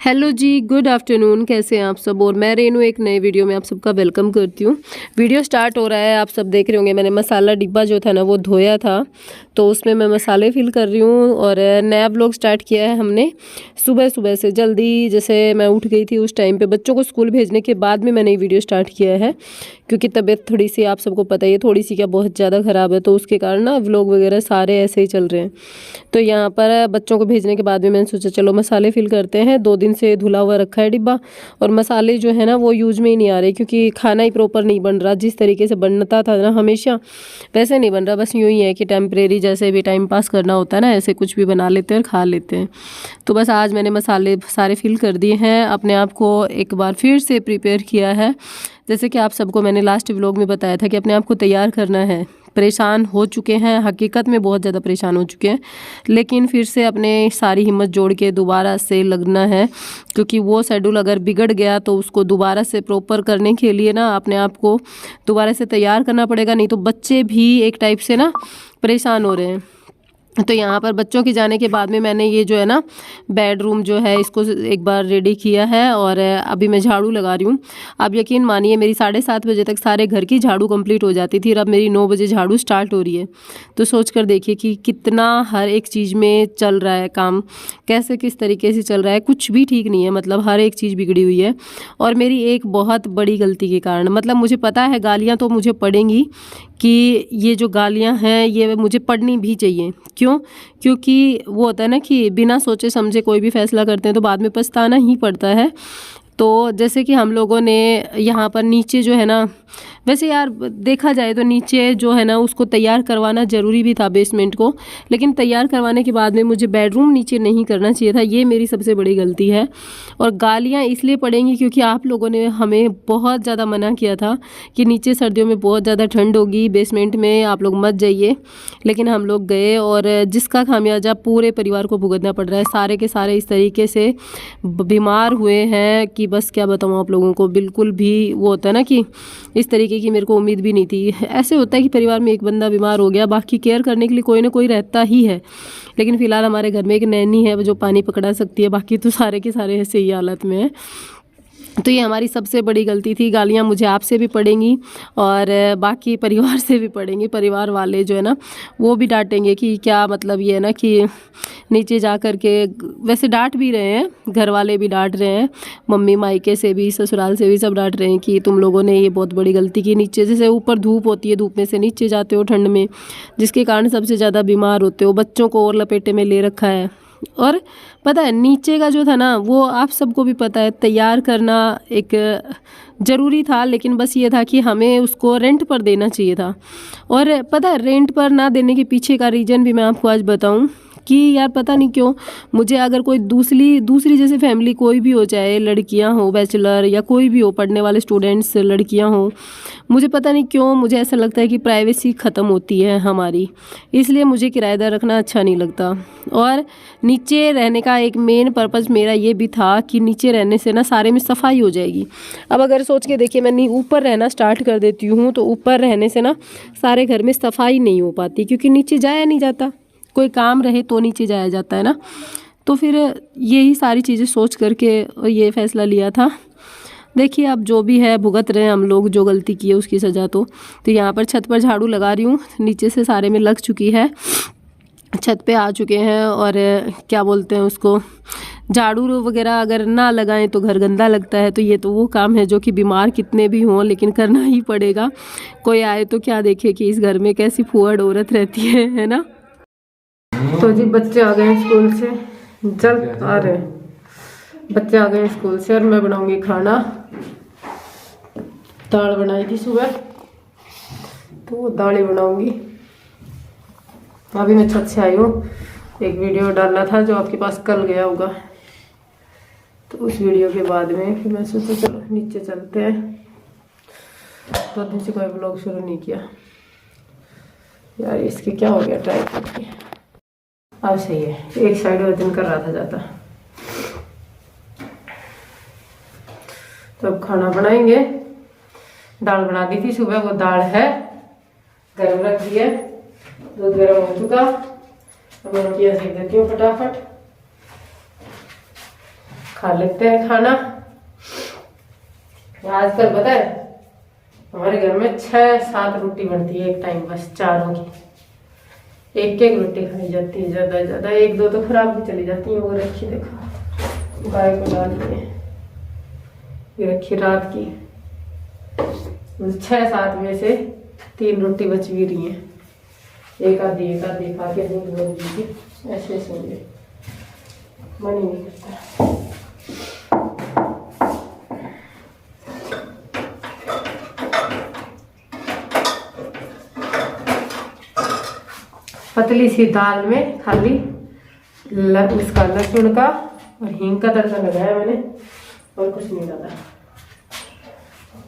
Hello जी, good afternoon. कैसे हैं आप सब। और मैं रेनू एक नए वीडियो में आप सबका वेलकम करती हूँ। वीडियो स्टार्ट हो रहा है, आप सब देख रहे होंगे मैंने मसाला डिब्बा जो था ना वो धोया था, तो उसमें मैं मसाले फिल कर रही हूँ। और नया व्लॉग स्टार्ट किया है हमने सुबह सुबह से जल्दी, जैसे मैं उठ गई थी उस टाइम पे बच्चों को स्कूल भेजने के बाद में मैंने ये वीडियो स्टार्ट किया है, क्योंकि तबीयत थोड़ी सी आप सबको पता ही है, थोड़ी सी क्या बहुत ज़्यादा ख़राब है, तो उसके कारण ना व्लॉग वगैरह सारे ऐसे ही चल रहे हैं। तो यहाँ पर बच्चों को भेजने के बाद में मैंने सोचा चलो मसाले फिल करते हैं। 2 दिन से धुला हुआ रखा है डिब्बा, और मसाले जो है ना वो यूज में ही नहीं आ रहे, क्योंकि खाना ही प्रॉपर नहीं बन रहा। जिस तरीके से बनता था ना हमेशा वैसे नहीं बन रहा, बस यूँ ही है कि टेम्परेरी जैसे भी टाइम पास करना होता है ना, ऐसे कुछ भी बना लेते हैं और खा लेते हैं। तो बस आज मैंने मसाले सारे फिल कर दिए हैं, अपने आप को एक बार फिर से प्रिपेयर किया है। जैसे कि आप सबको मैंने लास्ट व्लॉग में बताया था कि अपने आप को तैयार करना है। परेशान हो चुके हैं, हकीकत में बहुत ज़्यादा परेशान हो चुके हैं, लेकिन फिर से अपने सारी हिम्मत जोड़ के दोबारा से लगना है, क्योंकि वो शेड्यूल अगर बिगड़ गया तो उसको दोबारा से प्रॉपर करने के लिए ना अपने आप को दोबारा से तैयार करना पड़ेगा। नहीं तो बच्चे भी एक टाइप से ना परेशान हो रहे हैं। तो यहाँ पर बच्चों के जाने के बाद में मैंने ये जो है ना बेडरूम जो है इसको एक बार रेडी किया है, और अभी मैं झाड़ू लगा रही हूँ। आप यकीन मानिए मेरी 7:30 बजे तक सारे घर की झाड़ू कंप्लीट हो जाती थी, और अब मेरी 9 बजे झाड़ू स्टार्ट हो रही है। तो सोच कर देखिए कि कितना हर एक चीज़ में चल रहा है काम, कैसे किस तरीके से चल रहा है, कुछ भी ठीक नहीं है। मतलब हर एक चीज़ बिगड़ी हुई है, और मेरी एक बहुत बड़ी गलती के कारण, मतलब मुझे पता है गालियाँ तो मुझे पड़ेंगी, कि ये जो गालियाँ हैं ये मुझे पढ़नी भी चाहिए। क्यों? क्योंकि वो होता है ना कि बिना सोचे समझे कोई भी फैसला करते हैं तो बाद में पछताना ही पड़ता है। तो जैसे कि हम लोगों ने यहाँ पर नीचे जो है ना, वैसे यार देखा जाए तो नीचे जो है ना उसको तैयार करवाना ज़रूरी भी था, बेसमेंट को, लेकिन तैयार करवाने के बाद में मुझे बेडरूम नीचे नहीं करना चाहिए था। ये मेरी सबसे बड़ी गलती है। और गालियाँ इसलिए पड़ेंगी क्योंकि आप लोगों ने हमें बहुत ज़्यादा मना किया था कि नीचे सर्दियों में बहुत ज़्यादा ठंड होगी, बेसमेंट में आप लोग मत जाइए। लेकिन हम लोग गए, और जिसका खामियाजा पूरे परिवार को भुगतना पड़ रहा है। सारे के सारे इस तरीके से बीमार हुए हैं कि बस क्या बताऊँ आप लोगों को। बिल्कुल भी वो होता है ना कि इस तरीके की मेरे को उम्मीद भी नहीं थी। ऐसे होता है कि परिवार में एक बंदा बीमार हो गया, बाकी केयर करने के लिए कोई ना कोई रहता ही है। लेकिन फ़िलहाल हमारे घर में एक नैनी है जो पानी पकड़ा सकती है, बाकी तो सारे के सारे ऐसे ही हालत में है। तो ये हमारी सबसे बड़ी गलती थी। गालियाँ मुझे आपसे भी पड़ेंगी और बाकी परिवार से भी पड़ेंगी। परिवार वाले जो है ना वो भी डांटेंगे कि क्या मतलब ये है ना कि नीचे जा कर के, वैसे डांट भी रहे हैं, घर वाले भी डांट रहे हैं, मम्मी मायके से भी ससुराल से भी सब डांट रहे हैं कि तुम लोगों ने ये बहुत बड़ी गलती की। नीचे जैसे ऊपर धूप होती है, धूप में से नीचे जाते हो ठंड में, जिसके कारण सबसे ज़्यादा बीमार होते हो। बच्चों को और लपेटे में ले रखा है। और पता है नीचे का जो था ना वो आप सबको भी पता है, तैयार करना एक ज़रूरी था, लेकिन बस ये था कि हमें उसको रेंट पर देना चाहिए था। और पता है रेंट पर ना देने के पीछे का रीज़न भी मैं आपको आज बताऊं कि यार पता नहीं क्यों मुझे, अगर कोई दूसरी जैसे फैमिली कोई भी हो, चाहे लड़कियां हो बैचलर या कोई भी हो, पढ़ने वाले स्टूडेंट्स लड़कियां हो, मुझे पता नहीं क्यों मुझे ऐसा लगता है कि प्राइवेसी ख़त्म होती है हमारी, इसलिए मुझे किराएदार रखना अच्छा नहीं लगता। और नीचे रहने का एक मेन पर्पज़ मेरा ये भी था कि नीचे रहने से ना सारे में सफाई हो जाएगी। अब अगर सोच के देखिए मैं ऊपर रहना स्टार्ट कर देती हूँ तो ऊपर रहने से ना सारे घर में सफाई नहीं हो पाती, क्योंकि नीचे जाया नहीं जाता। कोई काम रहे तो नीचे जाया जाता है ना। तो फिर यही सारी चीज़ें सोच करके ये फ़ैसला लिया था। देखिए अब जो भी है भुगत रहे हैं हम लोग, जो गलती की है उसकी सज़ा। तो यहाँ पर छत पर झाड़ू लगा रही हूँ, नीचे से सारे में लग चुकी है, छत पे आ चुके हैं। और क्या बोलते हैं उसको, झाड़ू वगैरह अगर ना लगाएं तो घर गंदा लगता है। तो ये तो वो काम है जो कि बीमार कितने भी हों लेकिन करना ही पड़ेगा। कोई आए तो क्या देखे कि इस घर में कैसी फुहड़ औरत रहती है ना। तो जी बच्चे आ गए स्कूल से, जल आ रहे बच्चे आ गए स्कूल से, और मैं बनाऊंगी खाना। दाल बनाई थी सुबह तो वो दाल ही बनाऊंगी। अभी मैं छत से आई हूँ, एक वीडियो डालना था जो आपके पास कल गया होगा, तो उस वीडियो के बाद में फिर मैं सोचा चलो नीचे चलते हैं। 2 दिन से कोई व्लॉग शुरू नहीं किया यार, इसके क्या हो गया ट्राई करके। अब सही है, एक साइड वजन कर रहा था ज़्यादा। तो अब खाना बनाएंगे। दाल बना दी थी सुबह, वो दाल है गर्म रख दी है, दूध गर्म हो चुका। अब मैं रोटियाँ सेक देती हूँ फटाफट। खा लेते हैं खाना। आजकल पता है हमारे घर में 6-7 रोटी बनती है एक टाइम, बस चारों की एक एक रोटी खाई जाती है, ज्यादा ज्यादा 1-2 तो खराब भी चली जाती है। वो रखी देखो गाय को डाली है, ये रखी रात की, 6-7 में से 3 रोटी बच भी रही है। एक आधी खा के दूध बोल दीजिए, ऐसे सोंगे मन ही नहीं करता। पतली सी दाल में खाली उसका लहसुन का और हींग का तड़का लगाया मैंने, और कुछ नहीं डाला।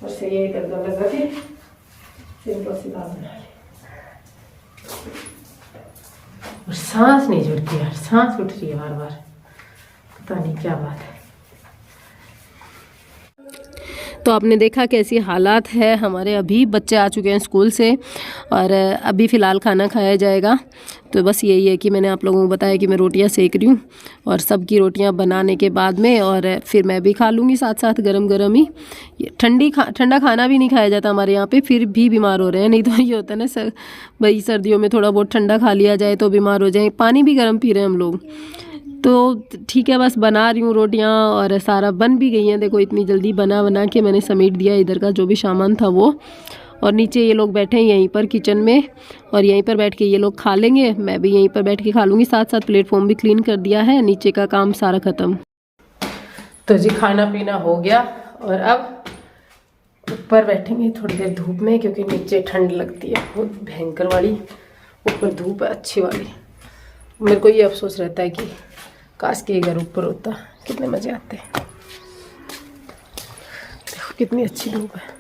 और से ये तड़का लगा के सिंपल सी दाल बना ली। और सांस नहीं जुड़ती यार, सांस उठ रही है बार बार, पता नहीं क्या बात है। तो आपने देखा कैसी हालात है हमारे। अभी बच्चे आ चुके हैं स्कूल से और अभी फ़िलहाल खाना खाया जाएगा। तो बस यही है कि मैंने आप लोगों को बताया कि मैं रोटियां सेक रही हूँ और सबकी रोटियां बनाने के बाद में और फिर मैं भी खा लूँगी साथ साथ गरम गरम ही। ठंडा खाना भी नहीं खाया जाता हमारे यहाँ पे, फिर भी बीमार हो रहे हैं। नहीं तो ये होता है ना भाई सर्दियों में थोड़ा बहुत ठंडा खा लिया जाए तो बीमार हो जाए। पानी भी गर्म पी रहे हैं हम लोग। तो ठीक है, बस बना रही हूँ रोटियाँ और सारा बन भी गई हैं। देखो इतनी जल्दी बना के मैंने समेट दिया इधर का जो भी सामान था वो। और नीचे ये लोग बैठे हैं यहीं पर किचन में, और यहीं पर बैठ के ये लोग खा लेंगे, मैं भी यहीं पर बैठ के खा लूँगी। साथ साथ प्लेटफॉर्म भी क्लीन कर दिया है, नीचे का काम सारा ख़त्म। तो जी खाना पीना हो गया और अब ऊपर बैठेंगे थोड़ी देर धूप में, क्योंकि नीचे ठंड लगती है बहुत भयंकर वाली, ऊपर धूप है अच्छी वाली। मेरे को ये अफसोस रहता है कि काश के घर ऊपर होता, कितने मज़े आते। देखो कितनी अच्छी धूप है।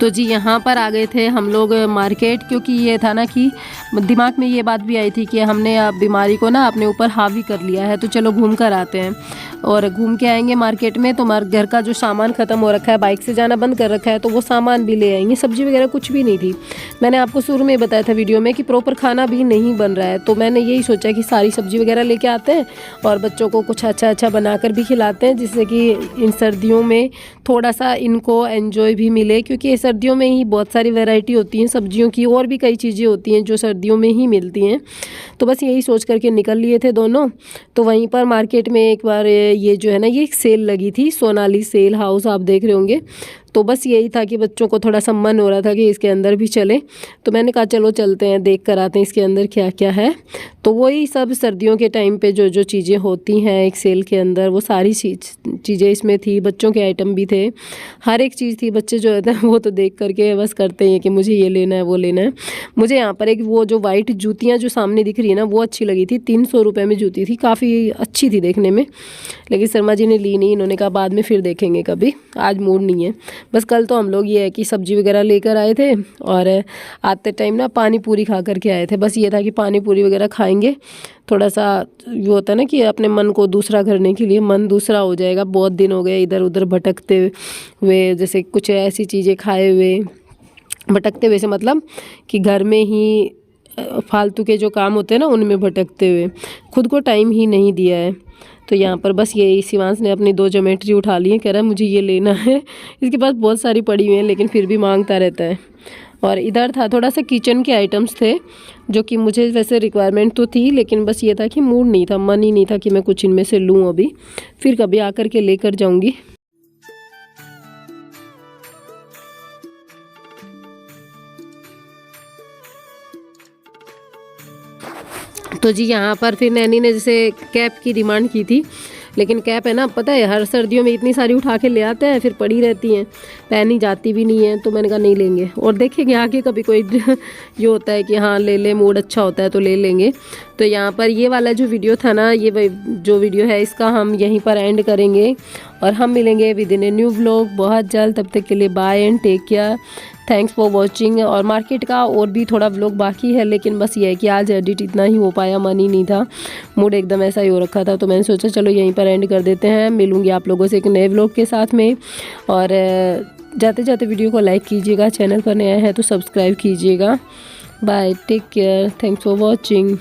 तो जी यहाँ पर आ गए थे हम लोग मार्केट, क्योंकि ये था ना कि दिमाग में ये बात भी आई थी कि हमने अब बीमारी को ना अपने ऊपर हावी कर लिया है, तो चलो घूम कर आते हैं। और घूम के आएंगे मार्केट में, तो घर का जो सामान ख़त्म हो रखा है, बाइक से जाना बंद कर रखा है, तो वो सामान भी ले आएंगे। सब्जी वगैरह कुछ भी नहीं थी। मैंने आपको शुरू में बताया था वीडियो में कि प्रॉपर खाना भी नहीं बन रहा है, तो मैंने यही सोचा कि सारी सब्जी वगैरह लेके आते हैं और बच्चों को कुछ अच्छा अच्छा बनाकर भी खिलाते हैं, जिससे कि इन सर्दियों में थोड़ा सा इनको एंजॉय भी मिले। क्योंकि सर्दियों में ही बहुत सारी वैरायटी होती हैं सब्जियों की, और भी कई चीज़ें होती हैं जो सर्दियों में ही मिलती हैं। तो बस यही सोच करके निकल लिए थे दोनों। तो वहीं पर मार्केट में एक बार ये जो है ना, ये एक सेल लगी थी, सोनाली सेल हाउस, आप देख रहे होंगे। तो बस यही था कि बच्चों को थोड़ा सा मन हो रहा था कि इसके अंदर भी चले, तो मैंने कहा चलो चलते हैं, देख कर आते हैं इसके अंदर क्या क्या है। तो वही सब सर्दियों के टाइम पे जो जो चीज़ें होती हैं एक सेल के अंदर, वो सारी चीज़ें इसमें थी। बच्चों के आइटम भी थे, हर एक चीज़ थी। बच्चे जो होते हैं वो तो देख करके बस करते हैं कि मुझे ये लेना है वो लेना है। मुझे यहाँ पर एक वो जो वाइट जूतियाँ जो सामने दिख रही है ना, वो अच्छी लगी थी। 300 रुपये में जूती थी, काफ़ी अच्छी थी देखने में, लेकिन शर्मा जी ने ली नहीं। इन्होंने कहा बाद में फिर देखेंगे कभी, आज मूड नहीं है। बस कल तो हम लोग ये है कि सब्जी वगैरह लेकर आए थे और आते टाइम ना पानी पूरी खा करके आए थे। बस ये था कि पानी पूरी वगैरह खाएंगे, थोड़ा सा ये होता है ना कि अपने मन को दूसरा करने के लिए, मन दूसरा हो जाएगा। बहुत दिन हो गए इधर उधर भटकते हुए, जैसे कुछ ऐसी चीज़ें खाए हुए, भटकते हुए से मतलब कि घर में ही फालतू के जो काम होते हैं ना उनमें भटकते हुए, खुद को टाइम ही नहीं दिया है। तो यहाँ पर बस ये शिवांश ने अपनी 2 ज्योमेट्री उठा ली है, कह रहा है मुझे ये लेना है। इसके पास बहुत सारी पड़ी हुई हैं लेकिन फिर भी मांगता रहता है। और इधर था थोड़ा सा किचन के आइटम्स थे, जो कि मुझे वैसे रिक्वायरमेंट तो थी, लेकिन बस ये था कि मूड नहीं था, मन ही नहीं था कि मैं कुछ इनमें से लूँ अभी, फिर कभी आकर के लेकर जाऊँगी। तो जी यहाँ पर फिर नैनी ने जैसे कैप की डिमांड की थी, लेकिन कैप है ना, पता है हर सर्दियों में इतनी सारी उठा के ले आते हैं, फिर पड़ी रहती हैं, पहनी जाती भी नहीं है। तो मैंने कहा नहीं लेंगे, और देखेंगे आगे कभी कोई ये होता है कि हाँ ले ले, मूड अच्छा होता है तो ले लेंगे। तो यहाँ पर ये वाला जो वीडियो था ना, ये जो वीडियो है इसका हम यहीं पर एंड करेंगे, और हम मिलेंगे within a new vlog बहुत जल्द। तब तक के लिए bye and take care, thanks for watching. और मार्केट का और भी थोड़ा व्लॉग बाकी है, लेकिन बस ये है कि आज एडिट इतना ही हो पाया, मन ही नहीं था, मूड एकदम ऐसा ही हो रखा था। तो मैंने सोचा चलो यहीं पर एंड कर देते हैं, मिलूँगी आप लोगों से एक नए व्लॉग के साथ में। और जाते जाते वीडियो को लाइक कीजिएगा, चैनल पर नया है तो सब्सक्राइब कीजिएगा। Bye, take care, thanks for watching.